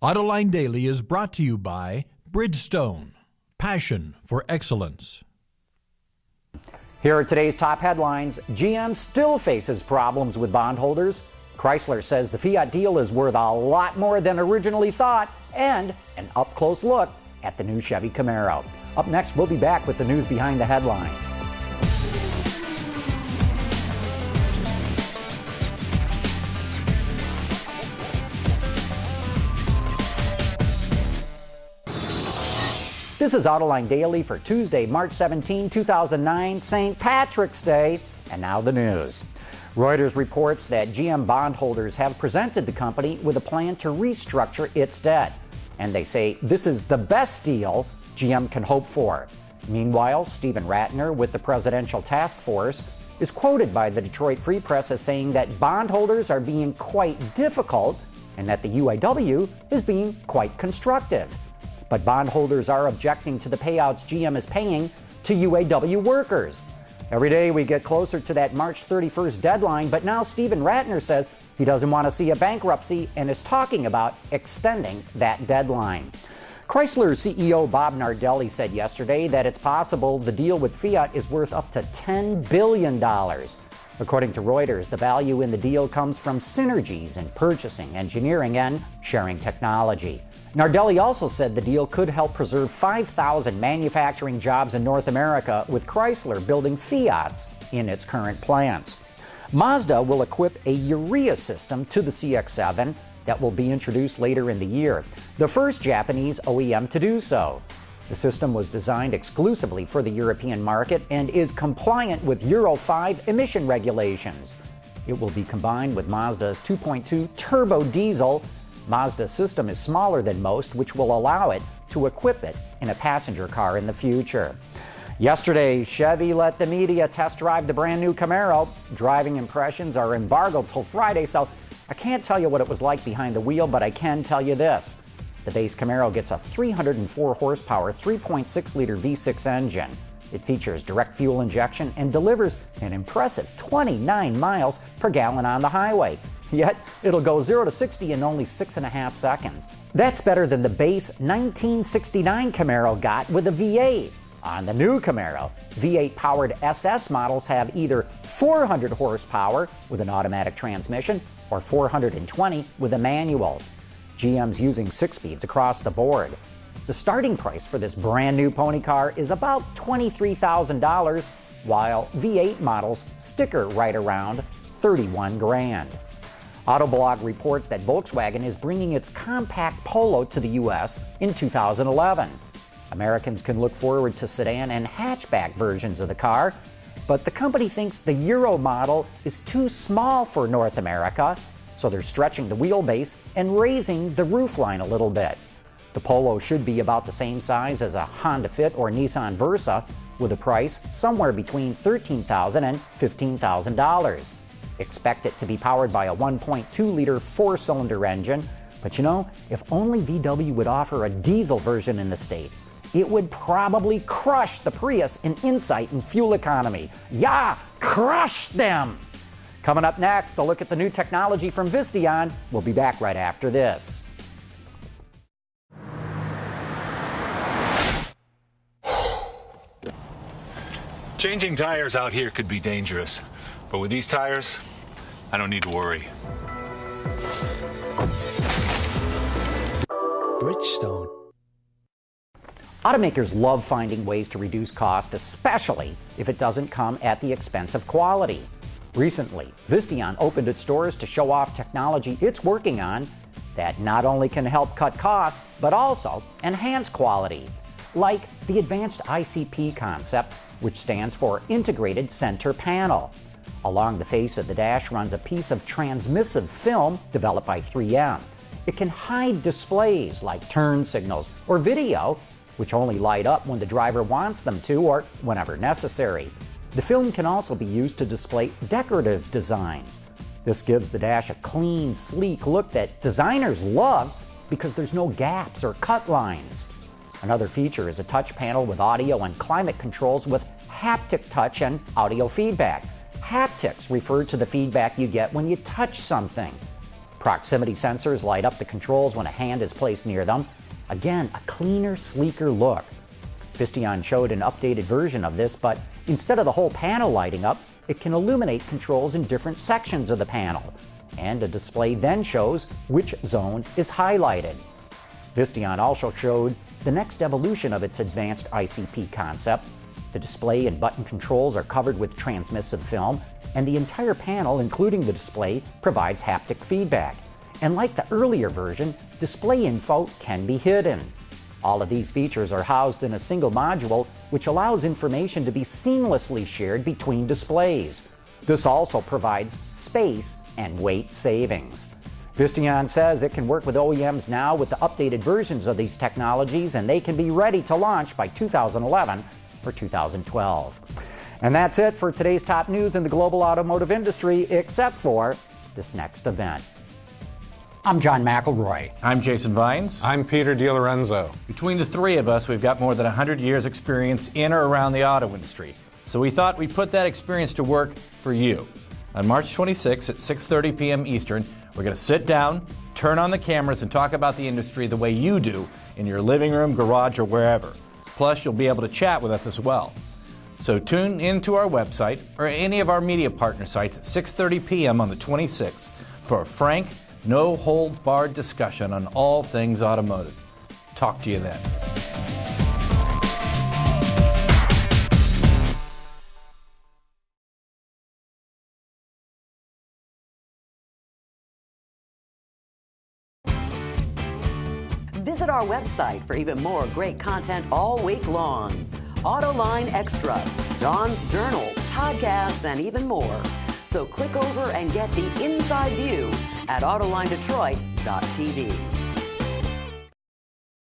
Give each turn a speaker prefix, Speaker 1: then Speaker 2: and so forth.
Speaker 1: Autoline Daily is brought to you by Bridgestone, passion for excellence.
Speaker 2: Here are today's top headlines. GM still faces problems with bondholders. Chrysler says the Fiat deal is worth a lot more than originally thought, and an up-close look at the new Chevy Camaro. Up next, we'll be back with the news behind the headlines. This is Autoline Daily for Tuesday, March 17, 2009, St. Patrick's Day. And now the news. Reuters reports that GM bondholders have presented the company with a plan to restructure its debt. And they say this is the best deal GM can hope for. Meanwhile, Stephen Ratner with the Presidential Task Force is quoted by the Detroit Free Press as saying that bondholders are being quite difficult and that the UAW is being quite constructive. But bondholders are objecting to the payouts GM is paying to UAW workers. Every day we get closer to that March 31st deadline, but now Stephen Ratner says he doesn't want to see a bankruptcy and is talking about extending that deadline. Chrysler CEO Bob Nardelli said yesterday that it's possible the deal with Fiat is worth up to $10 billion. According to Reuters, the value in the deal comes from synergies in purchasing, engineering, and sharing technology. Nardelli also said the deal could help preserve 5,000 manufacturing jobs in North America, with Chrysler building Fiats in its current plants. Mazda will equip a urea system to the CX7 that will be introduced later in the year, the first Japanese OEM to do so. The system was designed exclusively for the European market and is compliant with Euro 5 emission regulations. It will be combined with Mazda's 2.2 turbo diesel. Mazda's system is smaller than most, which will allow it to equip it in a passenger car in the future. Yesterday, Chevy let the media test drive the brand new Camaro. Driving impressions are embargoed till Friday, so I can't tell you what it was like behind the wheel, but I can tell you this. The base Camaro gets a 304 horsepower, 3.6-liter V6 engine. It features direct fuel injection and delivers an impressive 29 miles per gallon on the highway. Yet, it'll go 0 to 60 in only 6.5 seconds. That's better than the base 1969 Camaro got with a V8. On the new Camaro, V8-powered SS models have either 400 horsepower with an automatic transmission or 420 with a manual. GM's using 6 speeds across the board. The starting price for this brand new pony car is about $23,000, while V8 models sticker right around $31,000. Autoblog reports that Volkswagen is bringing its compact Polo to the U.S. in 2011. Americans can look forward to sedan and hatchback versions of the car, but the company thinks the Euro model is too small for North America, so they're stretching the wheelbase and raising the roofline a little bit. The Polo should be about the same size as a Honda Fit or Nissan Versa, with a price somewhere between $13,000 and $15,000. Expect it to be powered by a 1.2-liter 4-cylinder engine, but you know, if only VW would offer a diesel version in the States, it would probably crush the Prius in insight and fuel economy. Yeah, crush them! Coming up next, a look at the new technology from Visteon. We'll be back right after this.
Speaker 3: Changing tires out here could be dangerous, but with these tires, I don't need to worry.
Speaker 4: Bridgestone.
Speaker 2: Automakers love finding ways to reduce cost, especially if it doesn't come at the expense of quality. Recently, Visteon opened its doors to show off technology it's working on that not only can help cut costs, but also enhance quality, like the advanced ICP concept, which stands for Integrated Center Panel. Along the face of the dash runs a piece of transmissive film developed by 3M. It can hide displays like turn signals or video, which only light up when the driver wants them to or whenever necessary. The film can also be used to display decorative designs. This gives the dash a clean, sleek look that designers love because there's no gaps or cut lines. Another feature is a touch panel with audio and climate controls with haptic touch and audio feedback. Haptics refer to the feedback you get when you touch something. Proximity sensors light up the controls when a hand is placed near them. Again, a cleaner, sleeker look. Visteon showed an updated version of this, but instead of the whole panel lighting up, it can illuminate controls in different sections of the panel. And a display then shows which zone is highlighted. Visteon also showed the next evolution of its advanced ICP concept. The display and button controls are covered with transmissive film, and the entire panel, including the display, provides haptic feedback. And like the earlier version, display info can be hidden. All of these features are housed in a single module, which allows information to be seamlessly shared between displays. This also provides space and weight savings. Visteon says it can work with OEMs now with the updated versions of these technologies, and they can be ready to launch by 2011 or 2012. And that's it for today's top news in the global automotive industry, except for this next event. I'm John McElroy.
Speaker 4: I'm Jason Vines.
Speaker 5: I'm Peter DiLorenzo.
Speaker 4: Between the three of us, we've got more than 100 years experience in or around the auto industry. So we thought we'd put that experience to work for you. On March 26 at 6:30 p.m. Eastern, we're going to sit down, turn on the cameras, and talk about the industry the way you do in your living room, garage, or wherever. Plus, you'll be able to chat with us as well. So tune into our website or any of our media partner sites at 6:30 p.m. on the 26th for a frank, no-holds-barred discussion on all things automotive. Talk to you then.
Speaker 6: Visit our website for even more great content all week long. Autoline Extra, John's Journal, podcasts, and even more. So click over and get the inside view at AutolineDetroit.tv.